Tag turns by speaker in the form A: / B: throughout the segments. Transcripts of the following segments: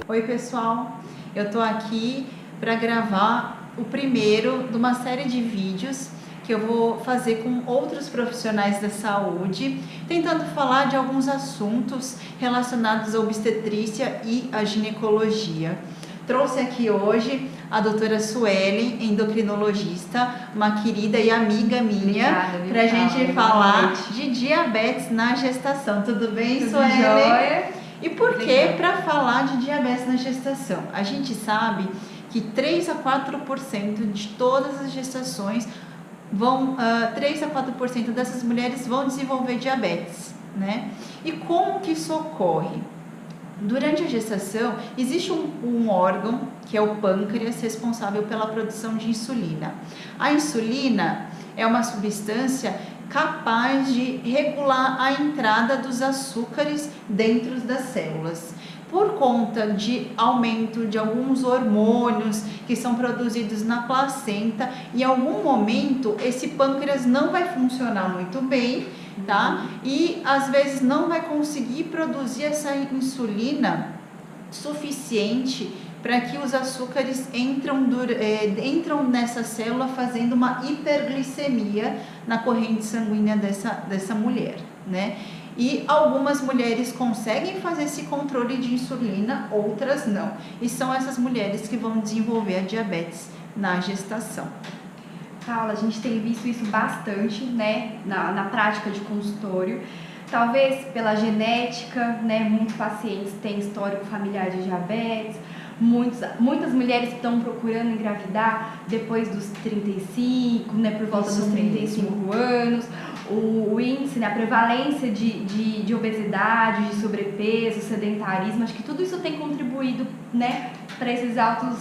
A: Oi pessoal, eu tô aqui para gravar o primeiro de uma série de vídeos que eu vou fazer com outros profissionais da saúde, tentando falar de alguns assuntos relacionados à obstetrícia e à ginecologia. Trouxe aqui hoje a doutora Suelen, endocrinologista, uma querida e amiga minha, para a gente falar de diabetes na gestação. Tudo bem, Suelen?
B: Tudo jóia?
A: E por que para falar de diabetes na gestação? A gente sabe que 3 a 4% de todas as gestações 3 a 4% dessas mulheres vão desenvolver diabetes, né? E como que isso ocorre? Durante a gestação, existe um órgão, que é o pâncreas, responsável pela produção de insulina. A insulina é uma substância capaz de regular a entrada dos açúcares dentro das células. Por conta de aumento de alguns hormônios que são produzidos na placenta, em algum momento esse pâncreas não vai funcionar muito bem, tá? E às vezes não vai conseguir produzir essa insulina suficiente para que os açúcares entram nessa célula, fazendo uma hiperglicemia na corrente sanguínea dessa mulher, né? E algumas mulheres conseguem fazer esse controle de insulina, outras não. E são essas mulheres que vão desenvolver a diabetes na gestação.
B: Paula, a gente tem visto isso bastante, né, na prática de consultório. Talvez pela genética, né, muitos pacientes têm histórico familiar de diabetes. Muitas mulheres estão procurando engravidar depois dos 35, né, por volta dos 35 anos. O índice, né, a prevalência de obesidade, de sobrepeso, sedentarismo, acho que tudo isso tem contribuído, né, para esses altos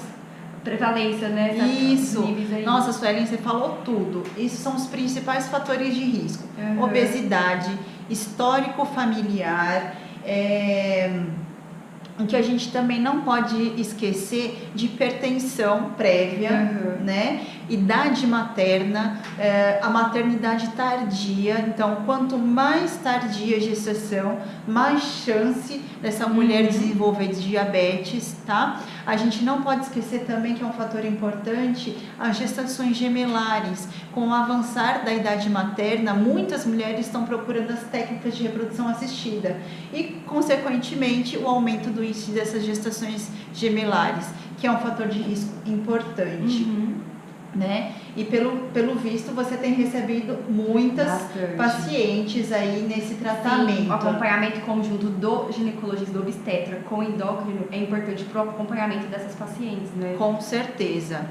B: prevalência, né?
A: Isso. Nossa, Suelen, você falou tudo. Isso são os principais fatores de risco. Obesidade, histórico familiar, o que a gente também não pode esquecer de hipertensão prévia, né? Idade materna, a maternidade tardia. Então, quanto mais tardia a gestação, mais chance dessa mulher desenvolver diabetes, tá? A gente não pode esquecer também que é um fator importante as gestações gemelares. Com o avançar da idade materna, muitas mulheres estão procurando as técnicas de reprodução assistida e, consequentemente, o aumento do índice dessas gestações gemelares, que é um fator de risco importante. Né? E pelo visto você tem recebido muitas pacientes aí nesse tratamento.
B: Sim, o acompanhamento conjunto do ginecologista, do obstetra com endócrino é importante para o acompanhamento dessas pacientes, né?
A: Com certeza.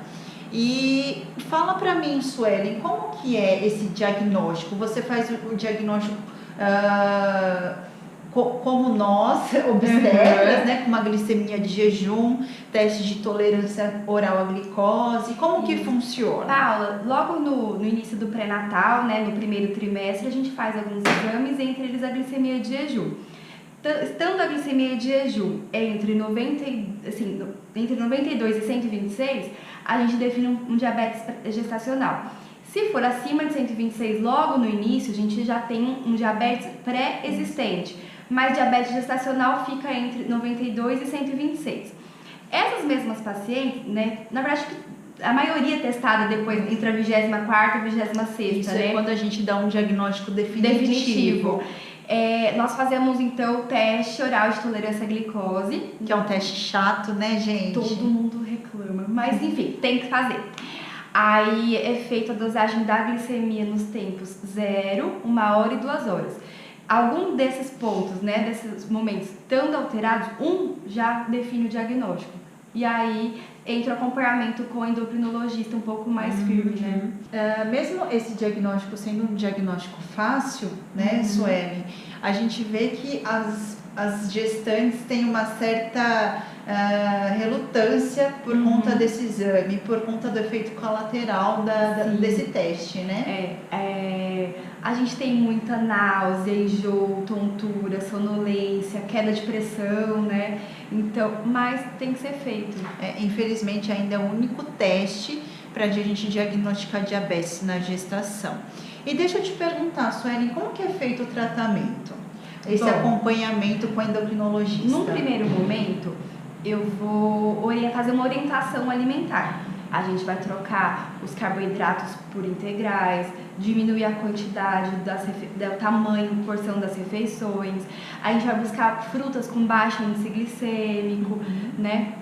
A: E fala para mim, Suelen, como que é esse diagnóstico? Você faz o diagnóstico como nós, obstetras, né, com uma glicemia de jejum, teste de tolerância oral à glicose, como que funciona?
B: Paula, logo no início do pré-natal, né, no primeiro trimestre, a gente faz alguns exames, entre eles a glicemia de jejum. Estando a glicemia de jejum entre 92 e 126, a gente define um diabetes gestacional. Se for acima de 126 logo no início, a gente já tem um diabetes pré-existente, mas diabetes gestacional fica entre 92 e 126. Essas mesmas pacientes, né, na verdade, a maioria testada depois entre a 24ª e a 26ª.
A: Isso,
B: né?
A: É quando a gente dá um diagnóstico definitivo.
B: Nós fazemos então o teste oral de tolerância à glicose.
A: Que é um teste chato, né, gente?
B: Todo mundo reclama, mas enfim, tem que fazer. Aí é feita a dosagem da glicemia nos tempos 0, 1 hora e 2 horas. Algum desses pontos, né, desses momentos estando alterados, já define o diagnóstico. E aí entra o acompanhamento com o endocrinologista um pouco mais firme, né?
A: Mesmo esse diagnóstico sendo um diagnóstico fácil, né, Suelen, a gente vê que as gestantes têm uma certa relutância por conta desse exame, por conta do efeito colateral desse teste, né?
B: A gente tem muita náusea, enjoo, tontura, sonolência, queda de pressão, né? Então, mas tem que ser feito.
A: Infelizmente ainda é o único teste para a gente diagnosticar diabetes na gestação. E deixa eu te perguntar, Suelen, como que é feito o tratamento? Esse acompanhamento com o endocrinologista?
B: Num primeiro momento, eu vou fazer uma orientação alimentar. A gente vai trocar os carboidratos por integrais, diminuir a quantidade, do tamanho, porção das refeições. A gente vai buscar frutas com baixo índice glicêmico, né?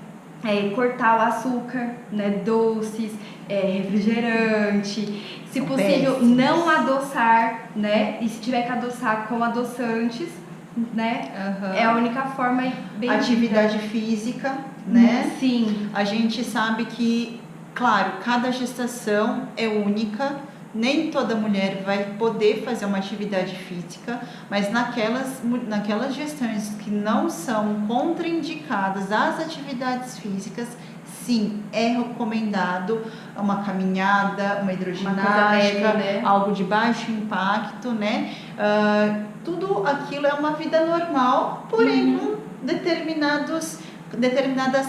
B: Cortar o açúcar, né? Doces, refrigerante. Se possível, não adoçar, né? E se tiver que adoçar com adoçantes, né? É a única forma bem.
A: Atividade física, né?
B: Sim.
A: A gente sabe que, claro, cada gestação é única, nem toda mulher vai poder fazer uma atividade física, mas naquelas gestantes que não são contraindicadas às atividades físicas, sim, é recomendado uma caminhada, uma hidroginástica,
B: né?
A: Algo de baixo impacto, né? Tudo aquilo é uma vida normal, porém com determinadas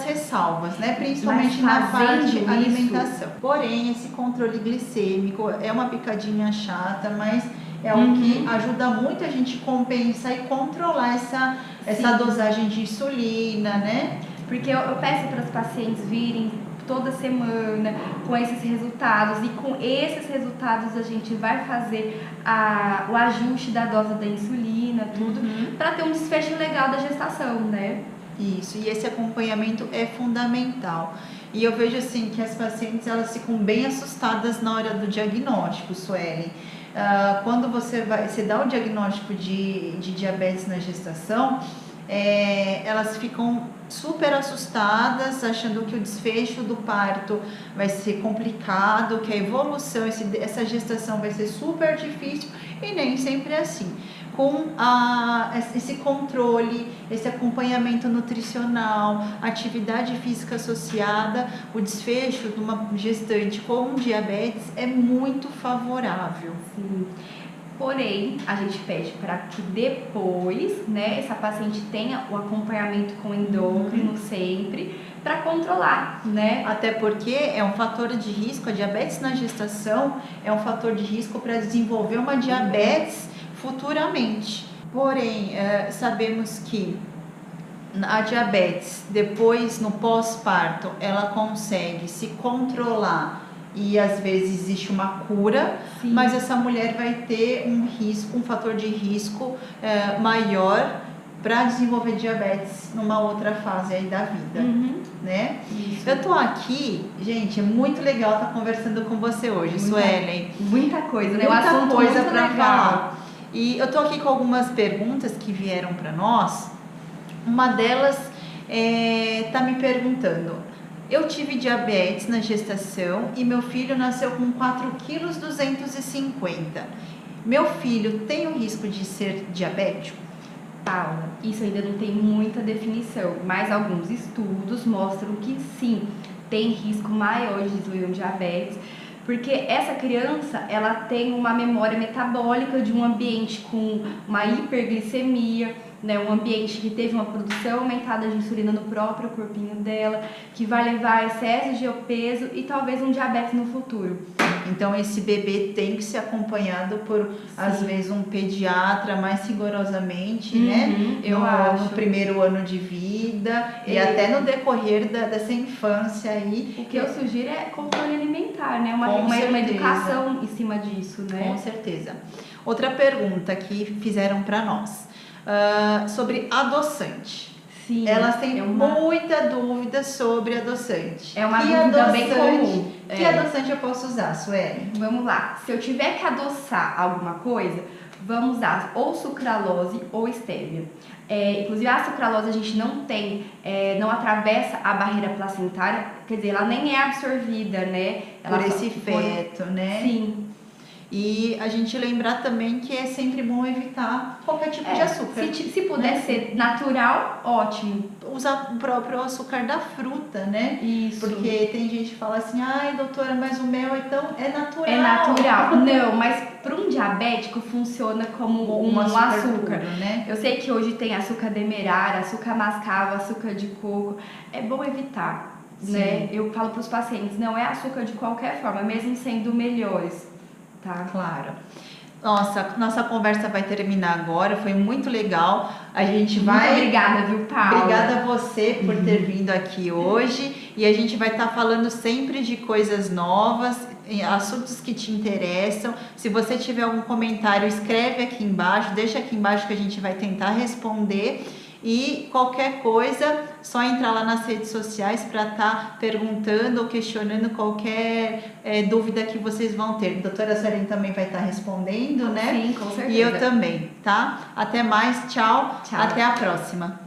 A: ressalvas, né? Principalmente na parte de alimentação. Porém, esse controle glicêmico é uma picadinha chata, mas é algo que ajuda muito a gente compensar e controlar essa dosagem de insulina, né?
B: Porque eu peço para os pacientes virem toda semana com esses resultados, e com esses resultados a gente vai fazer o ajuste da dose da insulina, tudo, para ter um desfecho legal da gestação, né?
A: Isso, e esse acompanhamento é fundamental. E eu vejo assim que as pacientes elas ficam bem assustadas na hora do diagnóstico, Suelen. Quando você dá o diagnóstico de diabetes na gestação, elas ficam super assustadas, achando que o desfecho do parto vai ser complicado, que a evolução, essa gestação vai ser super difícil, e nem sempre é assim. Com esse controle, esse acompanhamento nutricional, atividade física associada, o desfecho de uma gestante com diabetes é muito favorável.
B: Sim. Porém, a gente pede para que depois, né, essa paciente tenha o acompanhamento com endócrino sempre, para controlar, né?
A: Até porque é um fator de risco, a diabetes na gestação é um fator de risco para desenvolver uma diabetes futuramente. Porém, sabemos que a diabetes, depois no pós-parto, ela consegue se controlar e às vezes existe uma cura, sim, mas essa mulher vai ter um fator de risco maior para desenvolver diabetes numa outra fase aí da vida, né? Isso. Eu tô aqui, gente, é muito legal estar conversando com você hoje, Suelen.
B: Muita coisa, né?
A: Muita coisa para falar. E eu tô aqui com algumas perguntas que vieram para nós. Uma delas tá me perguntando: eu tive diabetes na gestação e meu filho nasceu com 4,250 kg. Meu filho tem o risco de ser diabético?
B: Paula, isso ainda não tem muita definição, mas alguns estudos mostram que sim, tem risco maior de desenvolver um diabetes, porque essa criança, ela tem uma memória metabólica de um ambiente com uma hiperglicemia, né, um ambiente que teve uma produção aumentada de insulina no próprio corpinho dela, que vai levar a excesso de obeso e talvez um diabetes no futuro.
A: Então esse bebê tem que ser acompanhado por, às vezes, um pediatra mais rigorosamente, né? No primeiro ano de vida e até no decorrer dessa infância aí.
B: O que eu sugiro é controle alimentar, né? Uma educação em cima disso, né?
A: Com certeza. Outra pergunta que fizeram para nós, sobre adoçante. Sim, elas têm muita dúvida sobre adoçante.
B: É uma dúvida bem comum.
A: Que adoçante eu posso usar, Suelen?
B: Vamos lá. Se eu tiver que adoçar alguma coisa, vamos usar ou sucralose ou estévia. Inclusive a sucralose a gente não tem, não atravessa a barreira placentária, quer dizer, ela nem é absorvida, né?
A: Por esse feto, né?
B: Sim.
A: E a gente lembrar também que é sempre bom evitar qualquer tipo de açúcar.
B: Se puder ser natural, ótimo.
A: Usar o próprio açúcar da fruta, né?
B: Isso.
A: Porque tem gente que fala assim, ai doutora, mas o mel então é natural.
B: É natural. Não, mas para um diabético funciona como um açúcar.
A: Puro, né?
B: Eu sei que hoje tem açúcar demerara, açúcar mascavo, açúcar de coco. É bom evitar, né? Eu falo para os pacientes, não é açúcar de qualquer forma, mesmo sendo melhores. Tá.
A: Claro. Nossa conversa vai terminar agora, foi muito legal. A gente vai...
B: Muito obrigada, viu, Paula?
A: Obrigada a você por ter vindo aqui hoje. E a gente vai estar falando sempre de coisas novas, assuntos que te interessam. Se você tiver algum comentário, escreve aqui embaixo, deixa aqui embaixo que a gente vai tentar responder. E qualquer coisa, só entrar lá nas redes sociais para estar perguntando ou questionando qualquer dúvida que vocês vão ter. A doutora Suelen também vai estar respondendo, né?
B: Sim, com certeza.
A: E eu também, tá? Até mais, tchau. Até a próxima.